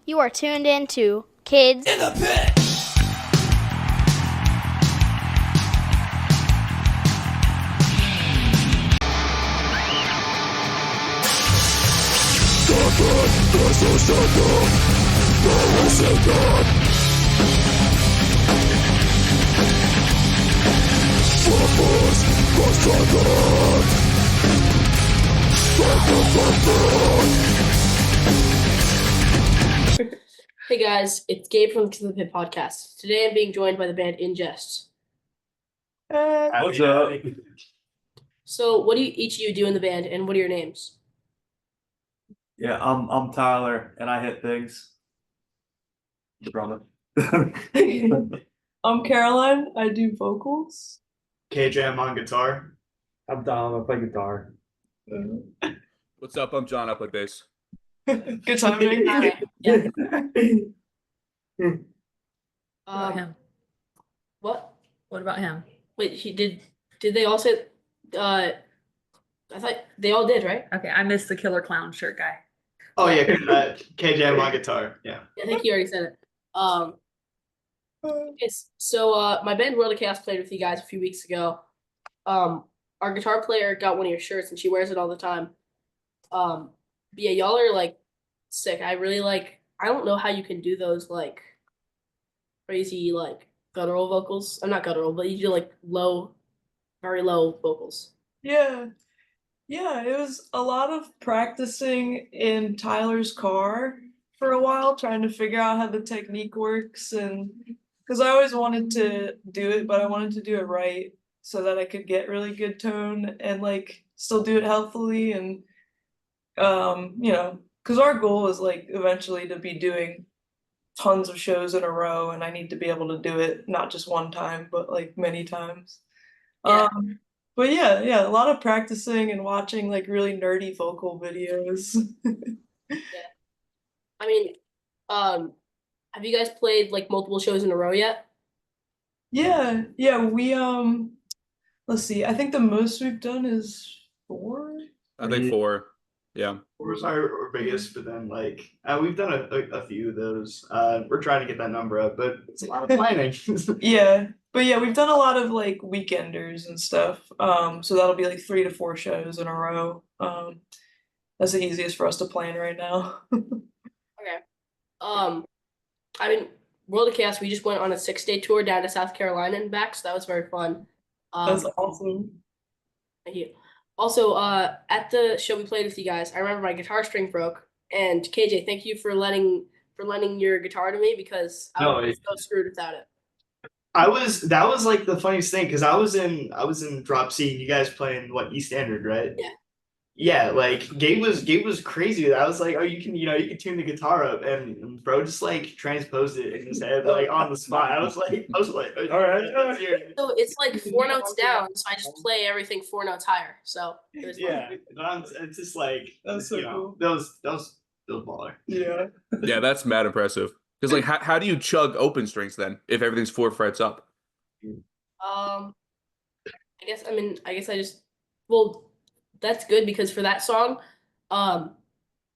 You are tuned in to Kids In the Pit. Hey guys, it's Gabe from the Kids in the Pit podcast. Today I'm being joined by the band In Jest. What's up? So, what do each of you do in the band, and what are your names? Yeah, I'm Tyler, and I hit things. The drummer. I'm Caroline. I do vocals. KJ, I'm on guitar. I'm Dom. I play guitar. What's up? I'm John. I play bass. Good timing. Yeah. About him. What? What about him? Wait, he did. Did they all say? I thought they all did, right? Okay, I missed the killer clown shirt guy. Oh yeah, KJ, I'm on guitar. Yeah. I think you already said it. My band World of Chaos played with you guys a few weeks ago. Our guitar player got one of your shirts, and she wears it all the time. But yeah, y'all are like sick. I really like. I don't know how you can do those like crazy like guttural vocals. I'm not guttural, but you do like low, very low vocals. Yeah. Yeah, it was a lot of practicing in Tyler's car for a while, trying to figure out how the technique works. And because I always wanted to do it, but I wanted to do it right so that I could get really good tone and like still do it healthily. And, because our goal is like eventually to be doing tons of shows in a row, and I need to be able to do it not just one time, but like many times. Yeah. But yeah, a lot of practicing and watching like really nerdy vocal videos. I mean, have you guys played like multiple shows in a row yet? Yeah, we let's see. I think the most we've done is 4. I think 4. Yeah. Four was our biggest, but then like we've done a few of those. We're trying to get that number up, but it's a lot of planning. Yeah, but yeah, we've done a lot of like weekenders and stuff. So that'll be like 3 to 4 shows in a row. That's the easiest for us to plan right now. Okay. I mean, World of Chaos, we just went on a 6-day tour down to South Carolina and back, so that was very fun. That's awesome. Thank you. Also, at the show we played with you guys, I remember my guitar string broke, and KJ, thank you for lending your guitar to me because I was so screwed without it. That was like the funniest thing because I was in drop C and you guys playing what, E standard, right? Yeah. Yeah, like Gabe was crazy. I was like, oh, you can tune the guitar up, and bro just like transposed it in his head like on the spot. I was like, all right. So it's like 4 notes down, so I just play everything 4 notes higher. So it was fun. Yeah, it's just like That's so cool. those baller. Yeah. Yeah, that's mad impressive. Because like, how do you chug open strings then if everything's 4 frets up? I guess I just that's good because for that song,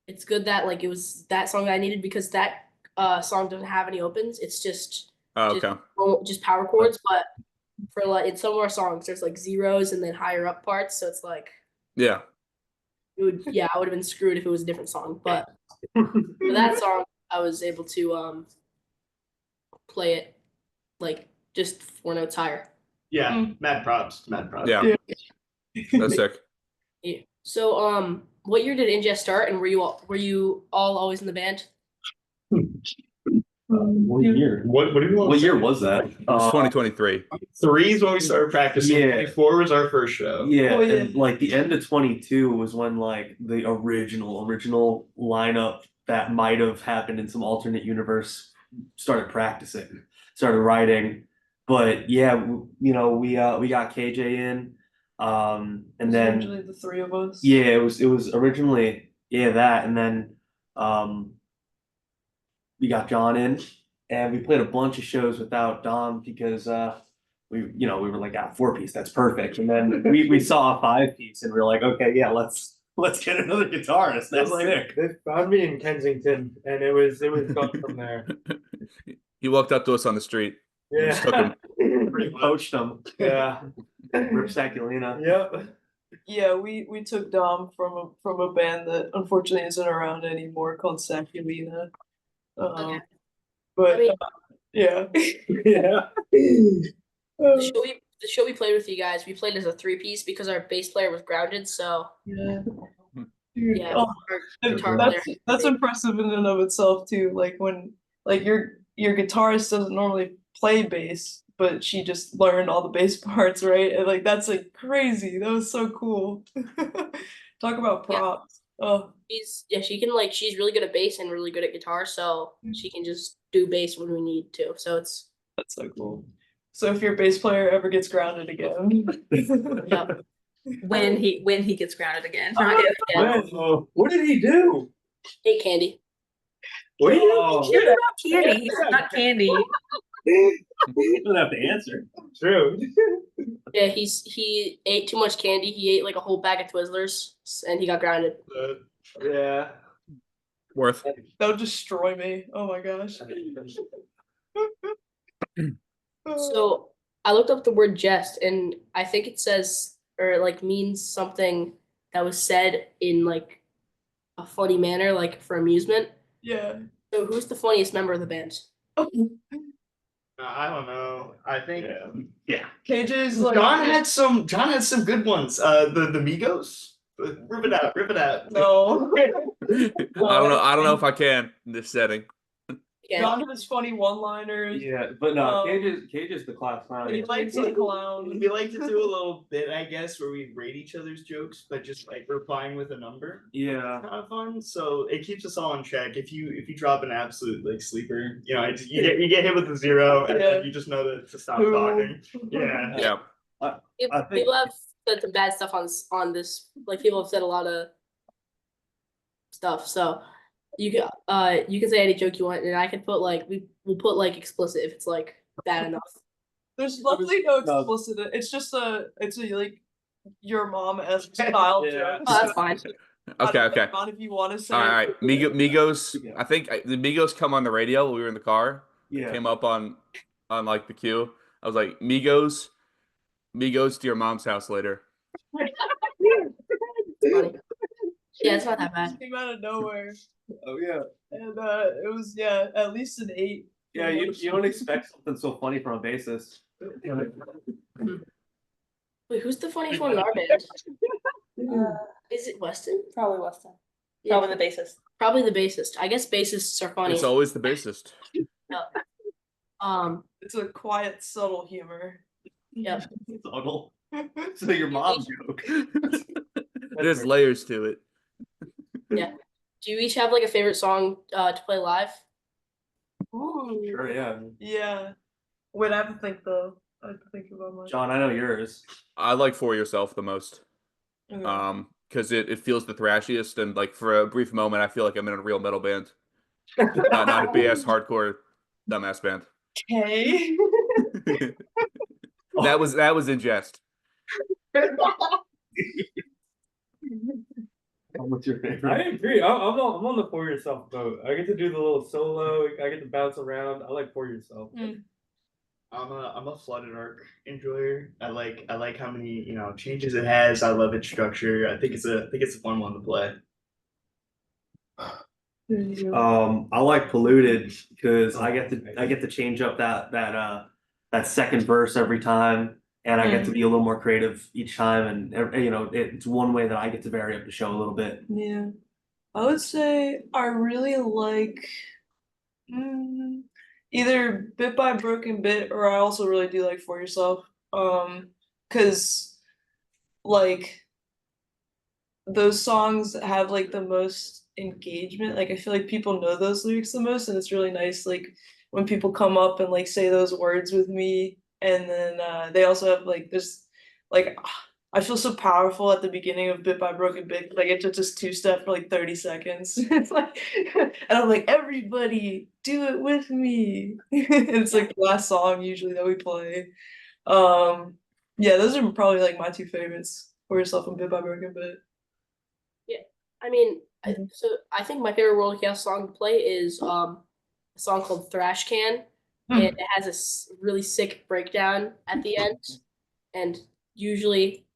it's good that like it was that song that I needed because that song doesn't have any opens. It's just just power chords. But for like in some of our songs, there's like zeros and then higher up parts. So it's like Yeah. I would have been screwed if it was a different song. But for that song, I was able to play it like just 4 notes higher. Yeah, mad props. Yeah. That's sick. Yeah. So what year did In Jest start, and were you all always in the band? What year? What do you want? What year was that? It's 2023. 3 is when we started practicing. Yeah. 4 was our first show. Yeah, Oh, yeah. and like the end of 22 was when like the original lineup that might have happened in some alternate universe started practicing, started writing. But yeah, we got KJ in, and then Usually the 3 of us. yeah, it was originally that, and then we got John in, and we played a bunch of shows without Dom because we were like, 4-piece, that's perfect. And then we saw a 5-piece, and we were like, okay, yeah, let's let's get another guitarist. That's sick. They found me in Kensington, and it was gone from there. He walked up to us on the street. Yeah, Just took him. Poached him. yeah, Rip Saculina. yep. Yeah, we took Dom from a band that unfortunately isn't around anymore called Saculina. Okay. But I mean- yeah. Yeah. The show we played with you guys, we played as a 3-piece because our bass player was grounded. So Yeah. Dude, yeah, oh, our and guitar that's player. impressive in and of itself too. Like when your guitarist doesn't normally play bass, but she just learned all the bass parts, right? And like that's like crazy. That was so cool. Talk about Yeah. props. Oh, She can she's really good at bass and really good at guitar, so she can just do bass when we need to. So it's that's so cool. So if your bass player ever gets grounded again, yeah. When he gets grounded again. Not if. Yeah. Man, what did he do? Ate candy. What did he do? It's not candy. It's not candy. You don't have to answer. True. Yeah, he ate too much candy. He ate like a whole bag of Twizzlers, and he got grounded. Yeah. Worth. that'll destroy me. Oh my gosh. So I looked up the word jest, and I think it says or means something that was said in a funny manner, for amusement. Yeah. So who's the funniest member of the band? I don't know. I think Yeah. KJ's like John had some good ones. The Migos. Rip it out. Rip it out. no. I don't know if I can in this setting. Yeah. John has funny one-liners. Yeah, but no, Um, Cage is the class clown. He likes a clown. We like to do a little bit, I guess, where we rate each other's jokes, but just replying with a number. Yeah. Kind of fun. So it keeps us all in check. If you drop an absolute sleeper, you get hit with a 0, and Yeah. then you just know to stop Who? talking. Yeah. Yeah. I think- People have said some bad stuff on this. People have said a lot of stuff. So you can say any joke you want, and I can put we'll put explicit if it's bad enough. There's luckily no No. explicit. It's just it's a your mom-esque style Yeah. joke. Oh, that's fine. Okay. John, if you want to say All right. Migos. I think the Migos come on the radio while we were in the car. Yeah. Came up on the queue. I was like, Migos to your mom's house later. Funny. Yeah, it's not that bad. It came out of nowhere, Oh yeah. and it was at least an 8. Yeah, you don't expect something so funny from a bassist. Wait, who's the funniest one in our band? Is it Weston? Probably Weston. Yeah, Probably the bassist. probably the bassist. I guess bassists are funny. It's always the bassist. It's a quiet, subtle humor. Yep. Subtle. So your mom joke. There's layers to it. Do you each have a favorite song to play live? Ooh. Sure, yeah. Yeah. Wait, I have to think though. I have to think about mine. John, I know yours. I like For Yourself the most. Okay. Because it feels the thrashiest, and for a brief moment I feel like I'm in a real metal band. Not a BS hardcore dumbass band. Okay. That was In Jest. What's your I favorite? agree. I'm on the For Yourself boat. I get to do the little solo. I get to bounce around. I like For Yourself. I'm a flooded arc enjoyer. I like how many changes it has. I love its structure. I think it's a fun one to play. I like Polluted because I get to change up that second verse every time, and I get to be a little more creative each time, and it's one way that I get to vary up the show a little bit. Yeah. I would say I really like either Bit by Broken Bit, or I also really do like For Yourself. Cause those songs have the most engagement. I feel like people know those lyrics the most, and it's really nice when people come up and say those words with me. And then they also have this I feel so powerful at the beginning of Bit by Broken Bit. I get to just two-step for 30 seconds. It's and I'm like, everybody do it with me. And it's the last song usually that we play. Yeah, those are probably my two favorites, For Yourself and Bit by Broken Bit. I mean, Mhm. so I think my favorite World of Chaos song to play is a song called Thrash Can, and Hmm. it has a really sick breakdown at the end, and usually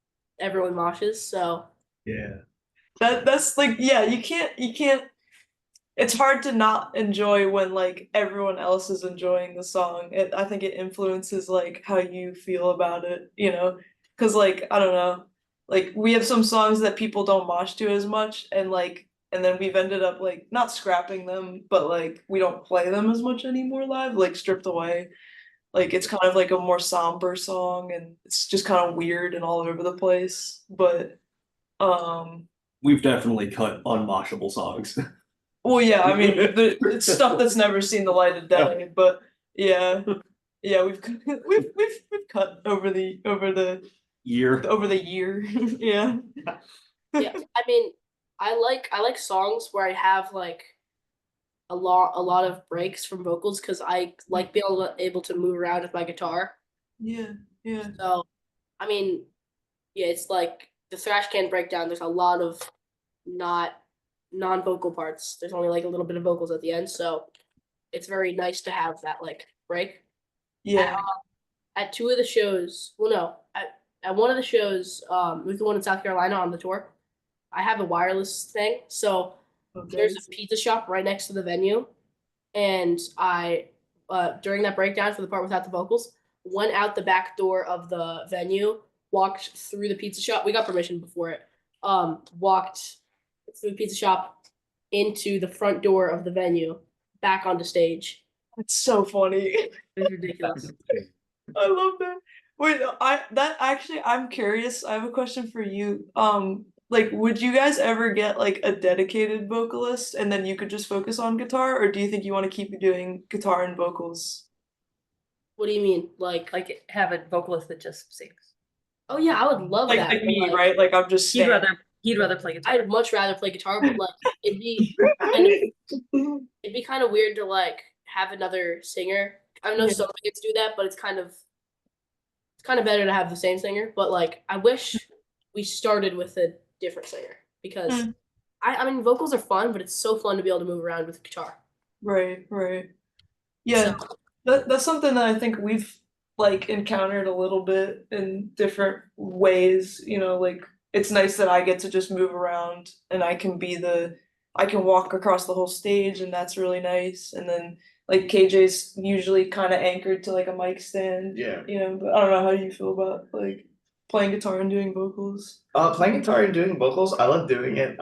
everyone moshes. So Yeah. That's like, yeah, you can't it's hard to not enjoy when like everyone else is enjoying the song. I think it influences like how you feel about it, you know? Because like I don't know, like we have some songs that people don't mosh to as much, and then we've ended up like not scrapping them, but like we don't play them as much anymore live, like stripped away. Like it's kind of like a more somber song, and it's just kind of weird and all over the place. But um, We've definitely cut unmoshable songs. well, yeah, I mean, it's stuff that's never seen the light of day, but yeah, yeah, we've cut Year. over the year, yeah. yeah, I mean, I like songs where I have like a lot of breaks from vocals because I like being able to move around with my guitar. Yeah, yeah, So I mean, yeah, it's like the thrash can breakdown. There's a lot of not non-vocal parts. There's only like a little bit of vocals at the end, so it's very nice to have that like break. yeah. At two of the shows, well, no, at one of the shows, with the one in South Carolina on the tour, I have a wireless thing. So Okay. there's a pizza shop right next to the venue, and I, during that breakdown for the part without the vocals, went out the back door of the venue, walked through the pizza shop. We got permission before it. Walked through the pizza shop into the front door of the venue, back onto stage. It's so funny. It was ridiculous. I love that. Wait, I'm curious. I have a question for you. Like, would you guys ever get like a dedicated vocalist and then you could just focus on guitar, or do you think you want to keep doing guitar and vocals? What do you mean? Like, Like have a vocalist that just sings. oh yeah, I would love Like that. like but, me, like, right? Like I'm just He'd rather play guitar. I'd much rather play guitar, but like it'd be kind of weird to like have another singer. I know Yeah. some bands do that, but it's kind of better to have the same singer. But like, I wish we started with a different singer because Hmm. I mean vocals are fun, but it's so fun to be able to move around with guitar. Right, right. Yeah, So, that's something that I think we've like encountered a little bit in different ways, you know, like it's nice that I get to just move around and I can walk across the whole stage and that's really nice. And then like KJ's usually kind of anchored to like a mic stand, Yeah. you know, but I don't know, how do you feel about like playing guitar and doing vocals? Playing guitar and doing vocals, I love doing it.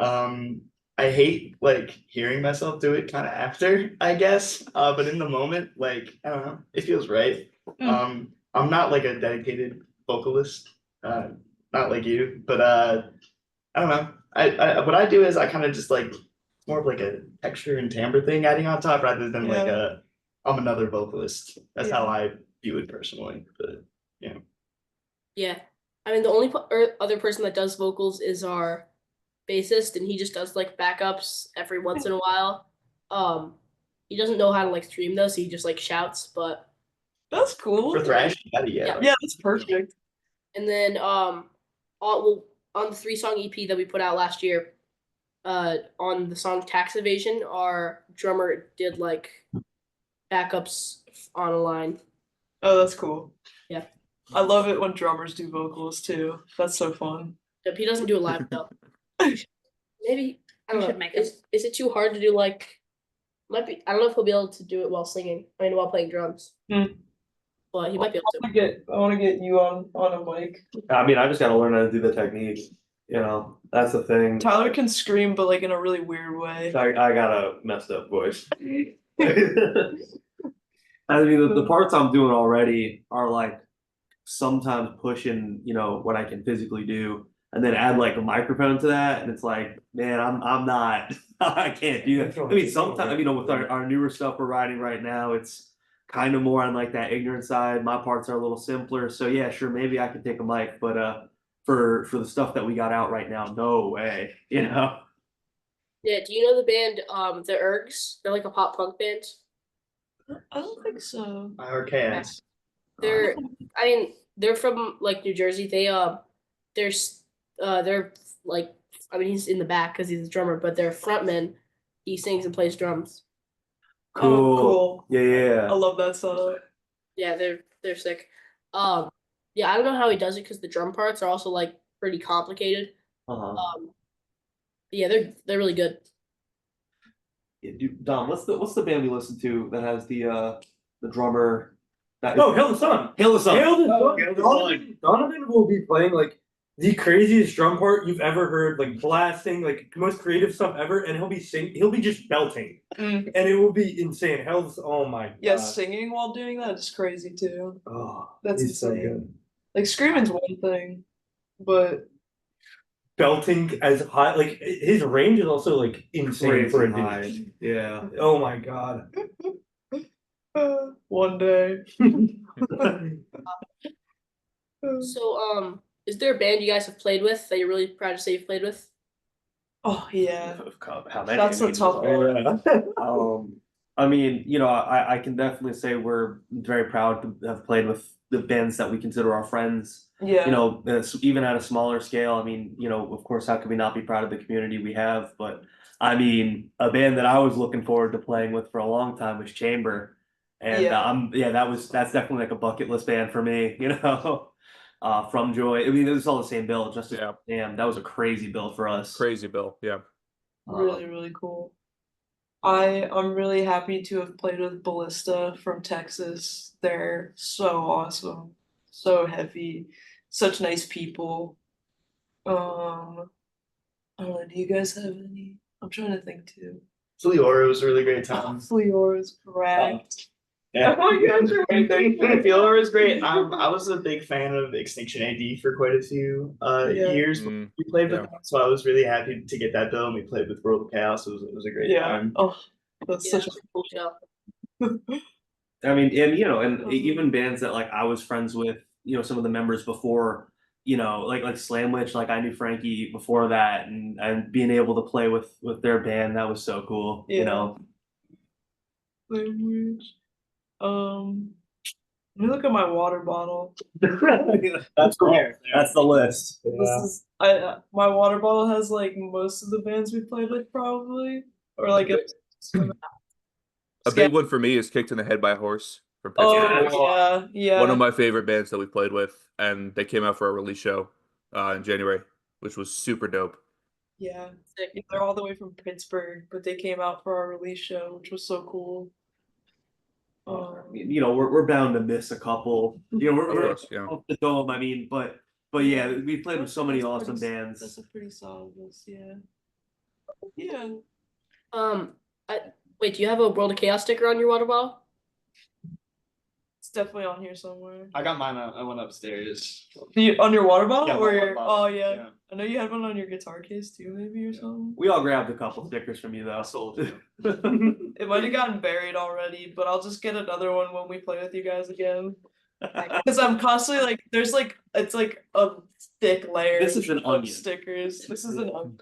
I hate like hearing myself do it kind of after, I guess. But in the moment, like I don't know, it feels right. I'm not like a dedicated vocalist, not like you, but I don't know. I what I do is I kind of just like more of like a texture and timbre thing adding on top rather than like Yeah. I'm another vocalist. That's how Yeah. I view it personally. But yeah, I mean the only other person that does vocals is our bassist, and he just does like backups every once in a while. He doesn't know how to like stream though, so he just like shouts. But That's cool. for thrash, yeah. Yeah, that's perfect. and then on the 3-song EP that we put out last year, on the song Tax Evasion, our drummer did like backups on a line. Oh, that's cool. Yeah. I love it when drummers do vocals too. That's so fun. Yep, he doesn't do it live though. Maybe I don't We know. should make him. Is it too hard to do like? Might be. I don't know if he'll be able to do it while singing. I mean, while playing drums. Hmm. But he might be able to. I want to get you on a mic. I mean, I just gotta learn how to do the technique. You know, that's the thing. Tyler can scream, but like in a really weird way. I got a messed up voice. I mean, the parts I'm doing already are like sometimes pushing, you know, what I can physically do, and then add like a microphone to that, and it's like, man, I'm not, I can't do that. I mean, sometimes, you know, with our newer stuff we're writing right now, it's kind of more on like that ignorant side. My parts are a little simpler, so yeah, sure, maybe I could take a mic, but for the stuff that we got out right now, no way, you know. Yeah. Do you know the band the Ergs? They're like a pop punk band. I don't think so. Or chaos. They're I mean they're from like New Jersey. They're like I mean, he's in the back because he's a drummer, but their frontman, he sings and plays drums. Oh, cool. Yeah, yeah. I love that setup. Yeah, they're sick. Yeah, I don't know how he does it because the drum parts are also like pretty complicated. Uh-huh. But yeah, they're really good. Yeah, dude, Dom, what's the band we listen to that has the drummer that Oh, Hail the Sun. Hail the Sun. Hail the Oh, Sun. Hail the Donovan will be playing like the craziest drum part you've ever heard, like blasting, like most creative stuff ever, and he'll be just belting, Mm. and it will be insane. Oh my god. Yeah, singing while doing that is crazy too. Oh, That's he's so insane. good. Like screaming's one thing, but Belting as high, like his range is also like insane for a Crazy dude. high. Yeah. Oh my god. one day. So, is there a band you guys have played with that you're really proud to say you've played with? Oh yeah, How many? that's I a mean, tough one. I mean, I can definitely say we're very proud to have played with the bands that we consider our friends. Yeah. Even at a smaller scale. I mean, of course, how could we not be proud of the community we have? But I mean, a band that I was looking forward to playing with for a long time was Chamber, and that's definitely like a bucket list band for me. From Joy. I mean, it was all the same bill. Just damn, that was a crazy bill for us. Crazy Bill. Yeah. Really, really cool. I'm really happy to have played with Ballista from Texas. They're so awesome, so heavy, such nice people. I don't know, do you guys have any? I'm trying to think too. Fleora was a really great Oh, time. Fleor is correct. Yeah. Oh my gosh, you're right. Fleora was great. I was a big fan of Extinction AD for quite a few Yeah. years. Mm, We played with yeah. them, so I was really happy to get that bill, and we played with World of Chaos. It was a great Yeah. time. Oh, that's Yeah, such that's a cool show. I mean, and even bands that like I was friends with, some of the members before, like Slamwich, like I knew Frankie before that, and being able to play with their band, that was so cool. Yeah. Language. Let me look at my water bottle. That's rare. That's the list. This is my water bottle has like most of the bands we played with probably, or like A big one for me is Kicked in the Head by a Horse from Pittsburgh. Oh yeah. One of my favorite bands that we played with, and they came out for a release show in January, which was super dope. Yeah. Sick. Yeah, they're all the way from Pittsburgh, but they came out for our release show, which was so cool. We're bound to miss a couple. We're Of course, yeah. off the dome. I mean, but yeah, we played with so many awesome bands. That's a pretty solid list, yeah. Yeah. Wait, do you have a World of Chaos sticker on your water bottle? It's definitely on here somewhere. I got mine. I went upstairs. On your water bottle Yeah, or my your water bottle, oh yeah. yeah. I know you had one on your guitar case too, maybe or something. We all grabbed a couple stickers from you though. Sold. It might have gotten buried already, but I'll just get another one when we play with you guys again. Because I'm constantly like, there's like, it's like a thick layer. This is an of onion. stickers. This is an onion.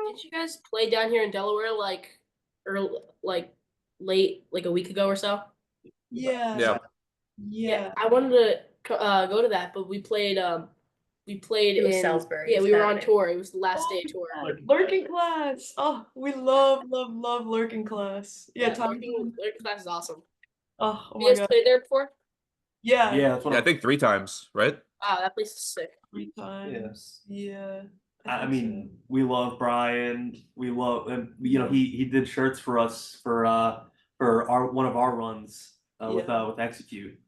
Did you guys play down here in Delaware like late, like a week ago or so? Yeah. Yeah. Yeah. I wanted to go to that, but we played It was in Salisbury Yeah, we were on Saturday. tour. It was the last day of tour. Lurking class. Oh, we love lurking class. Yeah, Tom. Lurking class is awesome. Oh You my guys god. played there before? Yeah. Yeah, that's what Yeah, I think 3 times, right? Wow, that place is sick. 3 times. Yeah. I mean, we love Brian. We love, and he did shirts for us for one of our runs with Execute,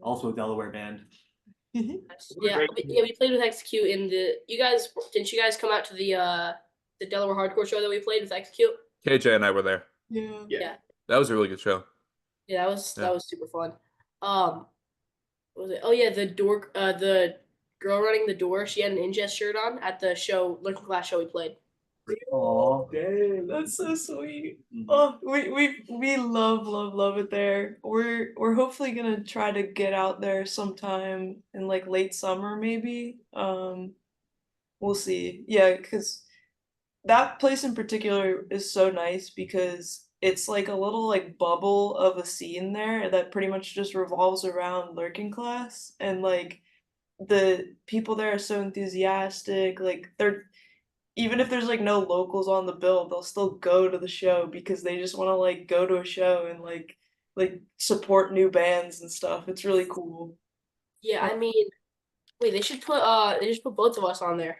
also a Delaware band. Yeah, we played with Execute in the. Didn't you guys come out to the Delaware hardcore show that we played with Execute? KJ and I were there. Yeah. Yeah. That was a really good show. Yeah, that was super fun. What was it? Oh yeah, the girl running the door, she had an In Jest shirt on at the show, Lurking Class show we played. Oh, Dang, that's so sweet. Oh, we love it there. We're hopefully gonna try to get out there sometime in like late summer maybe. We'll see. Yeah, because that place in particular is so nice because it's like a little like bubble of a scene there that pretty much just revolves around Lurking Class, and like the people there are so enthusiastic. Like they're even if there's like no locals on the bill, they'll still go to the show because they just want to like go to a show and like support new bands and stuff. It's really cool. Yeah, I mean, wait, they should put both of us on there.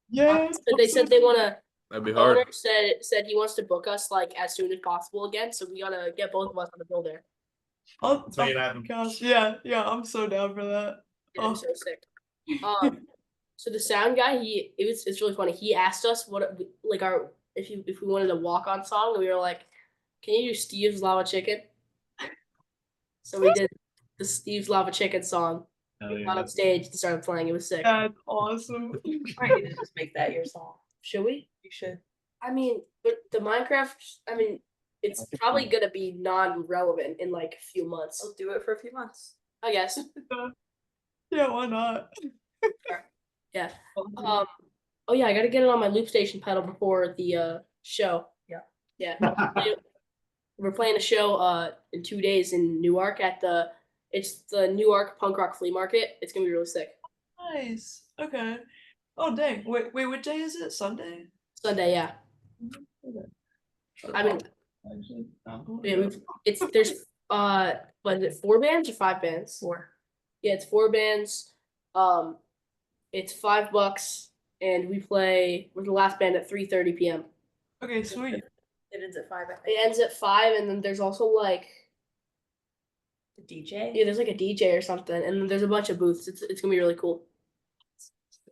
Yeah. But they said they wanna That'd be the owner hard. said he wants to book us like as soon as possible again, so we gotta get both of us on the bill there. Oh, Let's make it happen. gosh, yeah, I'm so down for that. Yeah, I'm Oh. so sick. So the sound guy, it's really funny. He asked us what like our if we wanted a walk on song, and we were like, "Can you do Steve's Lava Chicken?" So we did the Steve's Lava Chicken song. Got on stage and started playing. It was sick. That's awesome. Right, you just make that your song. Should we? You should. I mean, but the Minecraft. I mean, it's probably gonna be non-relevant in like a few months. I'll do it for a few months. I guess. Yeah, why not? Yeah. Oh yeah, I gotta get it on my loop station pedal before the show. Yeah. Yeah. We're playing a show in 2 days in Newark at it's the Newark Punk Rock Flea Market. It's gonna be really sick. Nice. Okay. Oh dang. Wait, what day is it? Sunday? Sunday, yeah. I mean, Actually, yeah, there's what is it, 4 bands or 5 bands? 4. Yeah, it's 4 bands. It's $5, and we're the last band at 3:30 p.m. Okay, sweet. It ends at 5. It ends at 5, and then there's also like The DJ. there's like a DJ or something, and then there's a bunch of booths. It's gonna be really cool.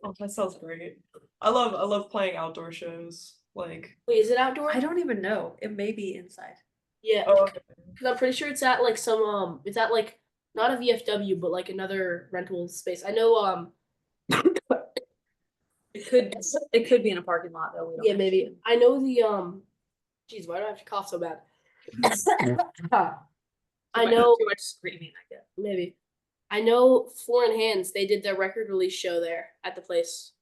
Oh, that sounds great. I love playing outdoor shows. Like, Wait, is it outdoor? I don't even know. It may be inside. Yeah, oh, because I'm pretty sure it's at like it's at like not a VFW, but like another rental space. I know It could be in a parking lot though. We don't yeah, know. maybe. I know geez, why do I have to cough so bad? I know Too much screaming. I guess. maybe. I know Foreign Hands, they did their record release show there at the place.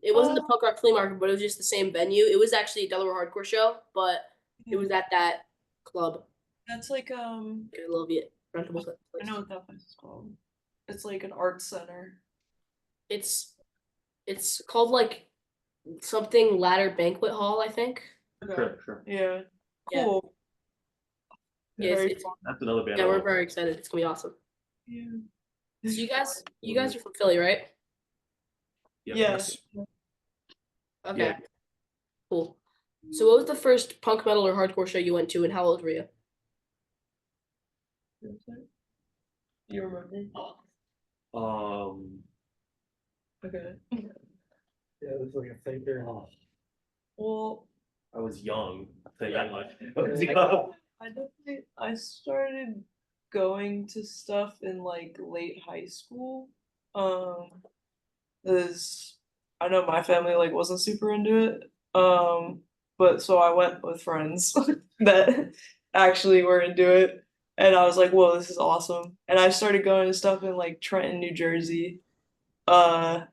It wasn't the Oh. punk rock flea market, but it was just the same venue. It was actually a Delaware hardcore show, but it was at that club. that's like I love it. Rentable place. I know what that place is called. It's like an art center. It's called like something Ladder Banquet Hall, I think. Okay. Sure. Yeah. Yeah. Cool. Yeah, Very it's fun. That's another band. yeah, I we're like. very excited. It's gonna be awesome. Yeah. So you guys are from Philly, right? Yeah. Yes. Okay. Yeah. Cool. So what was the first punk metal or hardcore show you went to, and how old were you? You remember? Okay. Yeah, it was like a thinker. Well, I was young. I'll tell you that much. I started going to stuff in like late high school. Cause I know my family like wasn't super into it. But so I went with friends that actually were into it. And I was like, whoa, this is awesome. And I started going to stuff in like Trenton, New Jersey. And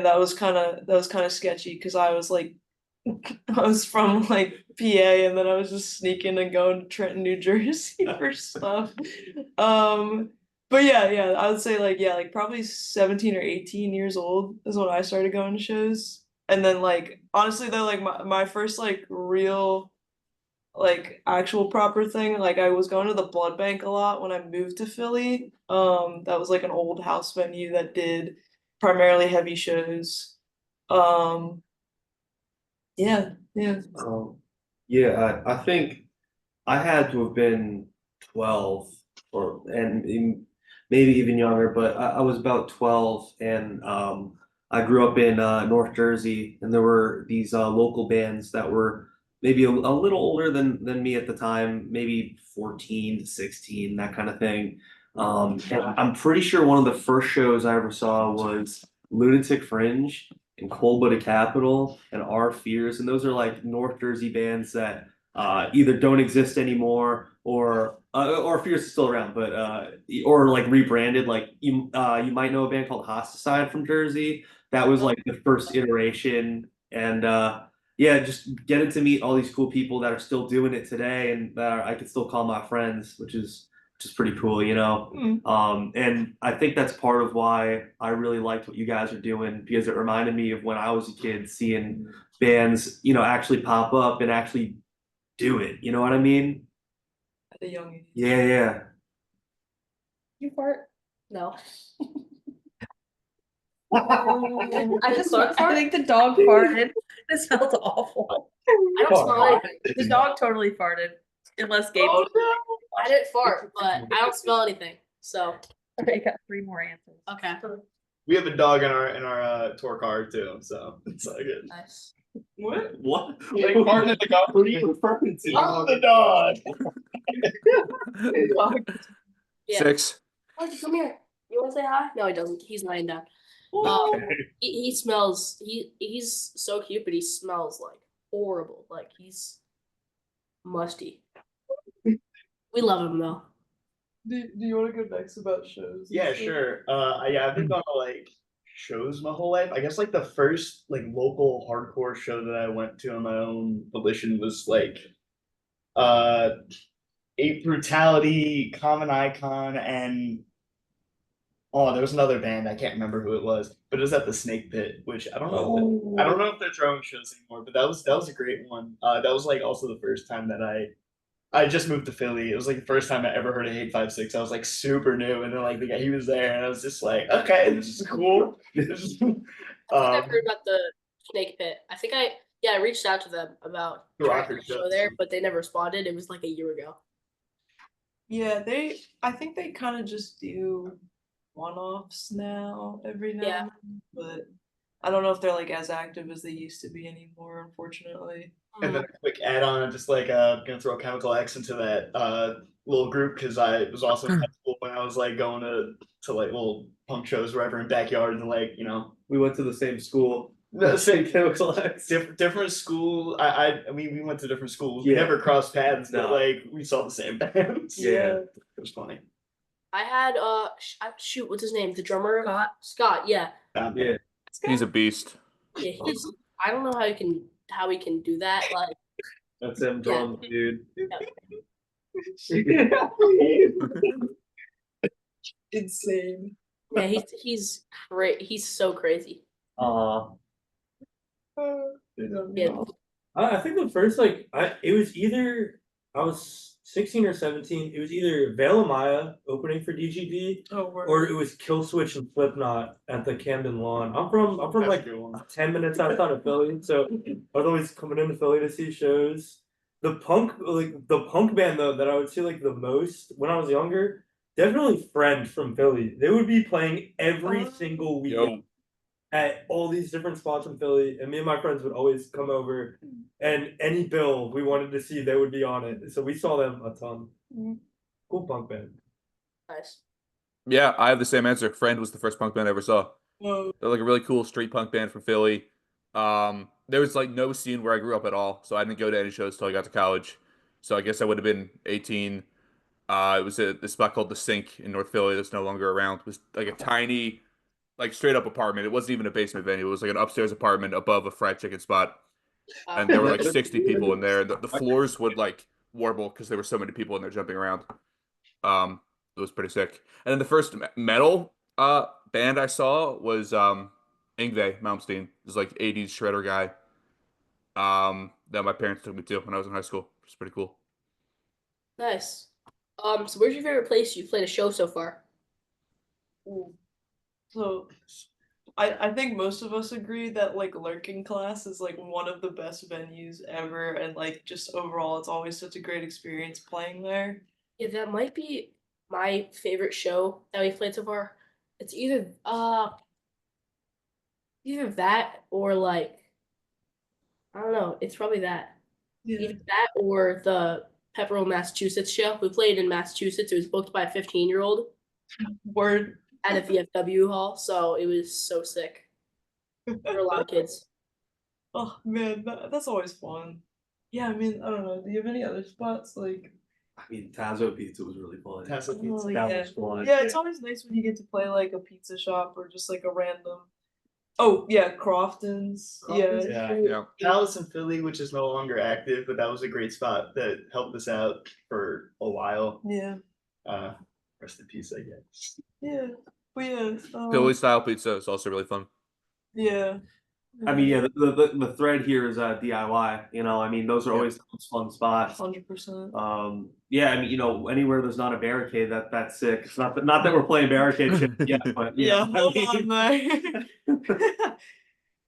that was kind of sketchy because I was like I was from like PA and then I was just sneaking and going to Trenton, New Jersey for stuff. But yeah, I would say like probably 17 or 18 years old is when I started going to shows. And then like honestly though, like my first like real like actual proper thing, like I was going to the blood bank a lot when I moved to Philly. That was like an old house venue that did primarily heavy shows. Yeah. Yeah, I think I had to have been 12 and maybe even younger, but I was about 12 and I grew up in North Jersey and there were these local bands that were maybe a little older than me at the time, maybe 14 to 16, that kind of thing. And I'm pretty sure one of the first shows I ever saw was Lunatic Fringe and Cold Blooded Capital and Our Fears, and those are like North Jersey bands that either don't exist anymore or Fears is still around, but or like rebranded. Like you might know a band called Hosticide from Jersey. That was like the first iteration, and yeah, just getting to meet all these cool people that are still doing it today, and that I could still call my friends, which is which is pretty cool, you know. And I think that's part of why I really liked what you guys are doing, because it reminded me of when I was a kid, seeing bands, you know, actually pop up and actually do it. You know what I mean? At a young age. Yeah, yeah. You fart? No. I just Dog fart? I think the dog farted. It smelled awful. I don't smell anything. The dog totally farted. Unless Gabe. Oh no! I didn't fart, but I don't smell anything. So You got 3 more answers. okay. We have a dog in our tour car too, so it's all good. Nice. What? What? Like Martin at the car. What are you referring to? Oh, the dog. Yeah. 6. Marky, come here. You want to say hi? No, he doesn't. He's laying down. He smells. He's so cute, but he smells like horrible. Like he's musty. We love him though. Do you want to go next about shows? and Yeah, stuff? sure. Yeah, I've been going to like shows my whole life. I guess like the first like local hardcore show that I went to on my own volition was like uh Ape Brutality, Common Icon, and oh, there was another band, I can't remember who it was, but it was at the Snake Pit, which I don't know. I don't know if they're throwing shows anymore, but that was a great one. That was like also the first time that I just moved to Philly. It was like the first time I ever heard of 856. I was like super new, and then like the guy he was there, and I was just like, okay, this is cool. This is, I think I've heard about the Snake Pit. I reached out to them about The trying rocker to show shows. there, but they never responded. It was like a year ago. Yeah, I think they kind of just do one-offs now every now Yeah. and then, but I don't know if they're like as active as they used to be anymore, unfortunately. And then a quick add-on, just like gonna throw Chemical X into that little group because I was also in high school when I was like going to like little punk shows wherever in backyards and like We went to the same school. the same Chemical X. different school. I mean we went to different schools. We Yeah. never crossed paths, but No. like we saw the same bands. Yeah. It was funny. I had shoot, what's his name? The drummer Scott. Yeah, Yeah. He's a beast. yeah. I don't know how he can do that. Like That's him drums, dude. Insane. yeah, he's great. He's so crazy. Uh, Yeah. I think the first it was either I was 16 or 17. It was either Veil of Maya opening for DGD Oh, word. or it was Kill Switch and Slipknot at the Camden Lawn. I'm from That's a like good one. 10 minutes outside of Philly, so I was always coming into Philly to see shows. The punk band though that I would see like the most when I was younger, definitely Friend from Philly. They would be playing every single week Yo. at all these different spots in Philly, and me and my friends would always come over, and any bill we wanted to see, they would be on it. So we saw them a ton. Cool punk band. Nice. Yeah, I have the same answer. Friend was the first punk band I ever saw. Whoa. They're like a really cool street punk band from Philly. There was like no scene where I grew up at all, so I didn't go to any shows till I got to college. So I guess I would have been 18. It was this spot called The Sink in North Philly that's no longer around. It was like a tiny, like straight up apartment. It wasn't even a basement venue. It was like an upstairs apartment above a fried chicken spot. And there were like 60 people in there. The floors would like warble because there were so many people in there jumping around. It was pretty sick. And then the first metal band I saw was Yngwie Malmsteen. It was like 80s shredder guy. That my parents took me to when I was in high school. It's pretty cool. Nice. So where's your favorite place you've played a show so far? So I think most of us agree that like Lurking Class is like one of the best venues ever, and like just overall it's always such a great experience playing there. Yeah, that might be my favorite show that we've played so far. It's either that or like I don't know. It's probably that. Yeah. Either that or the Pepperell, Massachusetts show. We played in Massachusetts. It was booked by a 15-year-old Word. at a VFW hall, so it was so sick. There were a lot of kids. Oh man, that's always fun. Yeah, I mean, I don't know. Do you have any other spots like? I mean, Tazo Pizza was really fun. Tazo Oh, Pizza. That yeah. was fun. Yeah, it's always nice when you get to play like a pizza shop or just like a random. Oh yeah, Crofton's. Crofton's? Yeah. Yeah. Palace in Philly, which is no longer active, but that was a great spot that helped us out for a while. Yeah. rest in peace, I guess. Yeah. But yeah. Philly style pizza is also really fun. Yeah. I mean, yeah, the thread here is DIY. You know, I mean, those are Yeah. always those fun spots. 100%. Yeah, I mean, you know, anywhere there's not a barricade, that's sick. It's not that we're playing barricade shit yet, but you Yeah, know, hold on there.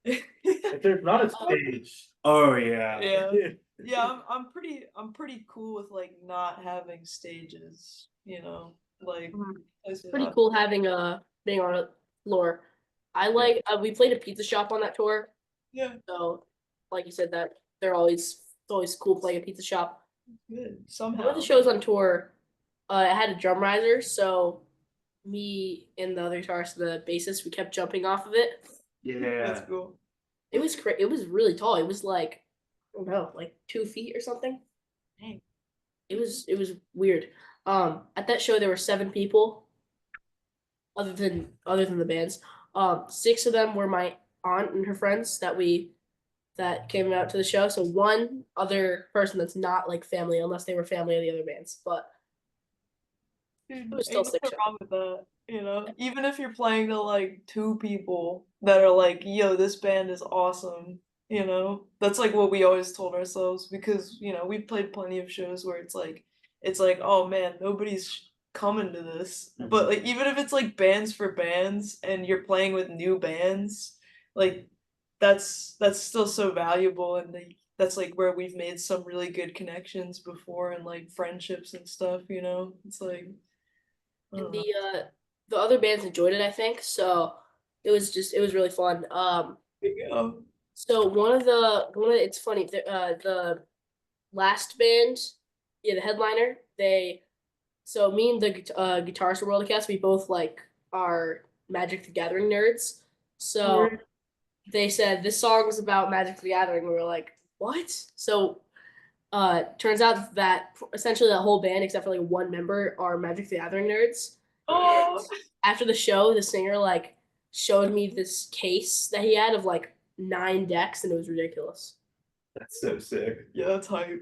If there's not a stage. oh yeah. Yeah. Yeah, I'm pretty cool with like not having stages, you know. Like It's pretty cool having being on a floor. I like we played a pizza shop on that tour, Yeah, so like you said that it's always cool playing a pizza shop. good. One Somehow. of the shows on tour, it had a drum riser, so me and the other guitarist, the bassist, we kept jumping off of it. Yeah. That's cool. It was it was really tall. It was like I don't know, like 2 feet or something. Dang. It was weird. At that show there were 7 people, other than the bands. 6 of them were my aunt and her friends that came out to the show. So one other person that's not like family, unless they were family of the other bands. But Dude, it was ain't still sick nothing show. wrong with that, you know. Even if you're playing to like 2 people that are like, "Yo, this band is awesome," you know. That's like what we always told ourselves because you know we've played plenty of shows where it's like, oh man, nobody's coming to this. But like even if it's like bands for bands and you're playing with new bands, like that's still so valuable and that's like where we've made some really good connections before and like friendships and stuff, you know. It's like And the other bands enjoyed it, I think. So it was really fun. yeah. So it's funny the last band, yeah, the headliner, so me and the guitarist of World of Cast, we both like are Magic the Gathering nerds. So they said this song is about Magic the Gathering. We were like, what? So turns out that essentially the whole band, except for like one member, are Magic the Gathering nerds. Oh, After the show, the singer like showed me this case that he had of like 9 decks, and it was ridiculous. That's so sick. yeah, that's hype.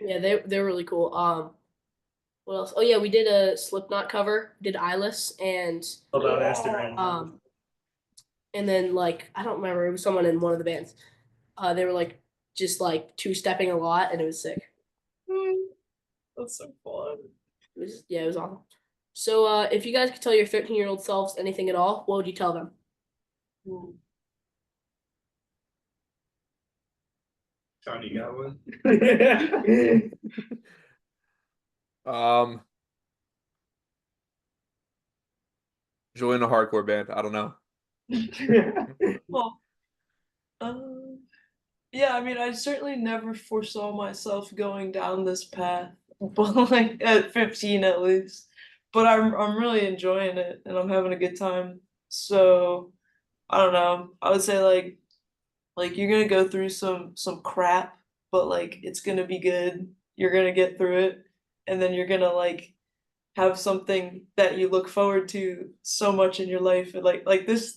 Yeah, they're really cool. What else? Oh yeah, we did a Slipknot cover. Did Eyeless About Aston. um and then like I don't remember, it was someone in one of the bands. They were like just like two-stepping a lot, and it was sick. That's so fun. It was awesome. So if you guys could tell your 13-year-old selves anything at all, what would you tell them? Ooh. Tony got one. Join a hardcore band. I don't know. Well, yeah, I mean, I certainly never foresaw myself going down this path, but like at 15 at least. But I'm really enjoying it and I'm having a good time. So I don't know. I would say like you're gonna go through some crap, but like it's gonna be good. You're gonna get through it, and then you're gonna like have something that you look forward to so much in your life. And like this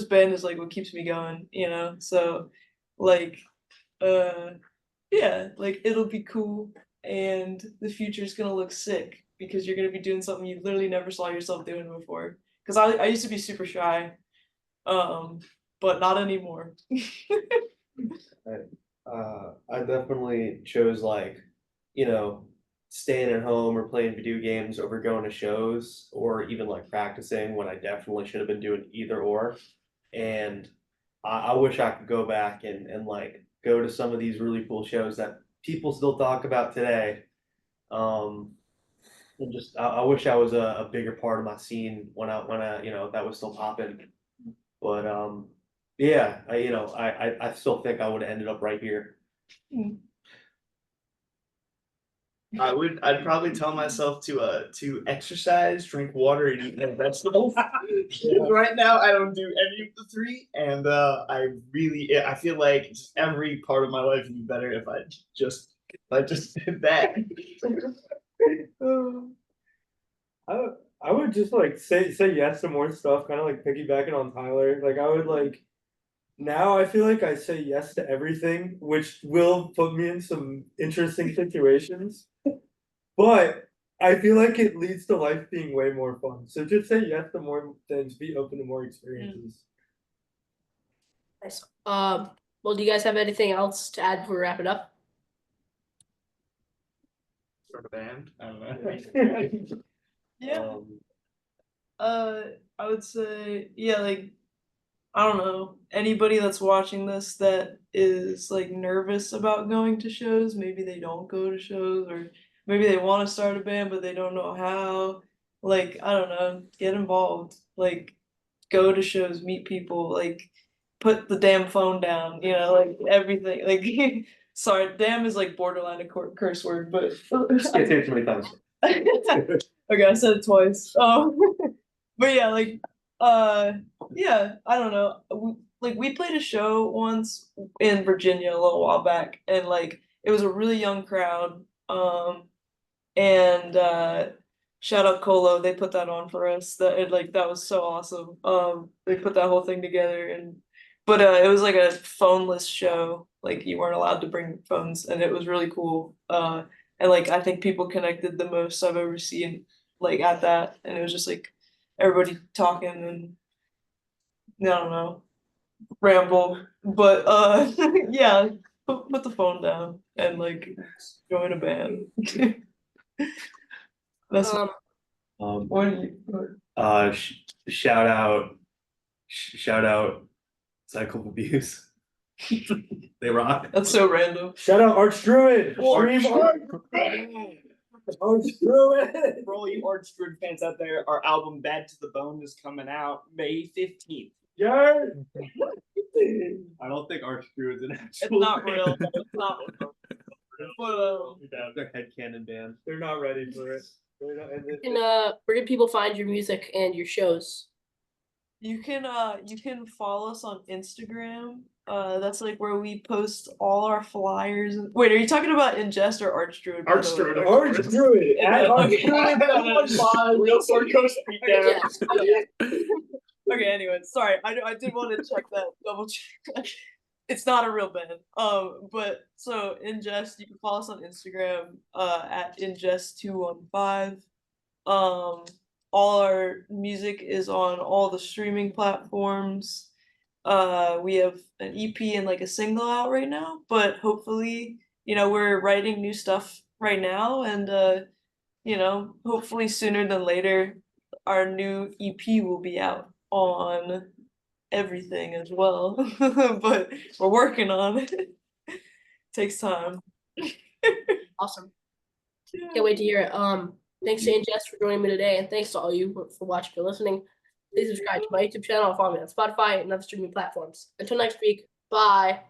band is like what keeps me going, you know. So like uh yeah, like it'll be cool and the future's gonna look sick because you're gonna be doing something you literally never saw yourself doing before. Because I used to be super shy, but not anymore. I definitely chose like, you know, staying at home or playing video games over going to shows or even like practicing when I definitely should have been doing either or. And I wish I could go back and like go to some of these really cool shows that people still talk about today. And just I wish I was a bigger part of my scene when I you know that was still popping. But yeah, I still think I would have ended up right here. I'd probably tell myself to exercise, drink water, and eat more vegetables. Right now, I don't do any of the three, and I feel like just every part of my life would be better if I just did that. I would just like say yes to more stuff, kind of like piggybacking on Tyler. Like I would like now I feel like I say yes to everything, which will put me in some interesting situations. But I feel like it leads to life being way more fun. So just say yes to more things, be open to more experiences. Nice. Well, do you guys have anything else to add before we wrap it up? Start a band. I don't know. Yeah. I would say, yeah, like, I don't know, anybody that's watching this that is like nervous about going to shows, maybe they don't go to shows, or maybe they want to start a band but they don't know how. Like, I don't know, get involved. Like, go to shows, meet people, like, put the damn phone down, like everything. Like, sorry, damn is like borderline a curse word, but Just can't say it too many times. okay, I said it twice. But yeah, like, yeah, I don't know. We played a show once in Virginia a little while back, and like it was a really young crowd. And shout out Colo, they put that on for us. That was so awesome. They put that whole thing together, but it was like a phoneless show. Like you weren't allowed to bring phones, and it was really cool. And like I think people connected the most I've ever seen like at that, and it was just like everybody talking and I don't know, ramble. But yeah, put the phone down and like join a band. That's Um, what do you. shout out Cycle Abuse. They rock. That's so random. Shout out Arch Druid! Arch Stream Arch Druid! For all you Arch Druid fans out there, our album Bad to the Bone is coming out May 15th. Yes! I don't think Arch Druid's an actual. It's not real. It's not real. But They're headcanon band. They're not ready for it. They're not, and Where can people find your music and your shows? you can follow us on Instagram. That's like where we post all our flyers. Wait, are you talking about In Jest or Arch Druid? by the way? Druid. Arch Druid! At Arch Druid! Real Sorko speak down. Yes. Okay, anyway, sorry. I did want to check that, double check. It's not a real band. But so In Jest, you can follow us on Instagram, at ingest215. All our music is on all the streaming platforms. We have an EP and like a single out right now, but hopefully, we're writing new stuff right now, and hopefully sooner than later, our new EP will be out on everything as well. But we're working on it. Takes time. Awesome. Can't wait to hear it. Thanks to In Jest for joining me today, and thanks to all you for watching and listening. Please subscribe to my YouTube channel and follow me on Spotify and other streaming platforms. Until next week, bye.